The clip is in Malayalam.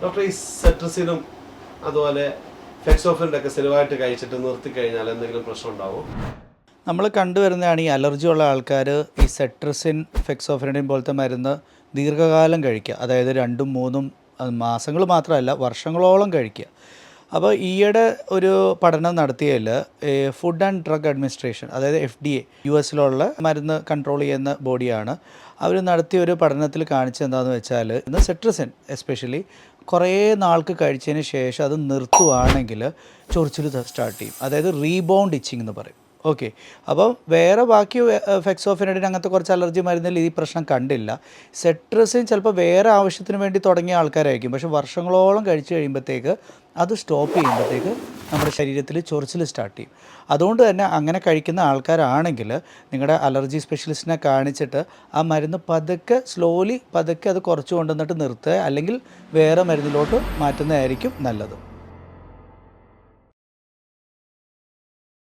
ഡോക്ടർ, ഈ സെട്രസിനും അതുപോലെ ഫെക്സോഫിൻ്റെ ഒക്കെ സ്ഥിരമായിട്ട് കഴിച്ചിട്ട് നിർത്തിക്കഴിഞ്ഞാൽ എന്തെങ്കിലും പ്രശ്നം ഉണ്ടാവും? നമ്മൾ കണ്ടുവരുന്നതാണ് ഈ അലർജി ഉള്ള ആൾക്കാർ ഈ സെട്രസിൻ ഫെക്സോഫെനഡിൻ പോലത്തെ മരുന്ന് ദീർഘകാലം കഴിക്കുക, അതായത് 2-3 മാസങ്ങൾ മാത്രമല്ല വർഷങ്ങളോളം കഴിക്കുക. അപ്പോൾ ഈയിടെ ഒരു പഠനം നടത്തിയതിൽ ഫുഡ് ആൻഡ് ഡ്രഗ് അഡ്മിനിസ്ട്രേഷൻ, അതായത് FDA, US മരുന്ന് കൺട്രോൾ ചെയ്യുന്ന ബോഡിയാണ്, അവർ നടത്തിയ ഒരു പഠനത്തിൽ കാണിച്ചത് എന്താണെന്ന് വെച്ചാൽ ഇന്ന് സെട്രസിൻ എസ്പെഷ്യലി കുറേ നാൾക്ക് കഴിച്ചതിന് ശേഷം അത് നിർത്തുവാണെങ്കിൽ ചൊറിച്ചിൽ സ്റ്റാർട്ട് ചെയ്യും, അതായത് റീബൗണ്ട് ഇച്ചിങ് എന്ന് പറയും. ഓക്കെ, അപ്പോൾ വേറെ ബാക്കി ഫെക്സോഫെനഡിൻ അങ്ങനത്തെ കുറച്ച് അലർജി മരുന്നിൽ ഈ പ്രശ്നം കണ്ടില്ല. സെട്രസിൻ ചിലപ്പോൾ വേറെ ആവശ്യത്തിന് വേണ്ടി തുടങ്ങിയ ആൾക്കാരായിരിക്കും, പക്ഷേ വർഷങ്ങളോളം കഴിച്ചു കഴിയുമ്പോഴത്തേക്ക് അത് സ്റ്റോപ്പ് ചെയ്യുമ്പോഴത്തേക്ക് നമ്മുടെ ശരീരത്തിൽ ചൊറിച്ചിൽ സ്റ്റാർട്ട് ചെയ്യും. അതുകൊണ്ട് തന്നെ അങ്ങനെ കഴിക്കുന്ന ആൾക്കാരാണെങ്കിൽ നിങ്ങളുടെ അലർജി സ്പെഷ്യലിസ്റ്റിനെ കാണിച്ചിട്ട് ആ മരുന്ന് പതുക്കെ അത് കുറച്ച് കൊണ്ടുവന്നിട്ട് നിർത്തുക, അല്ലെങ്കിൽ വേറെ മരുന്നിലോട്ട് മാറ്റുന്നതായിരിക്കും നല്ലത്.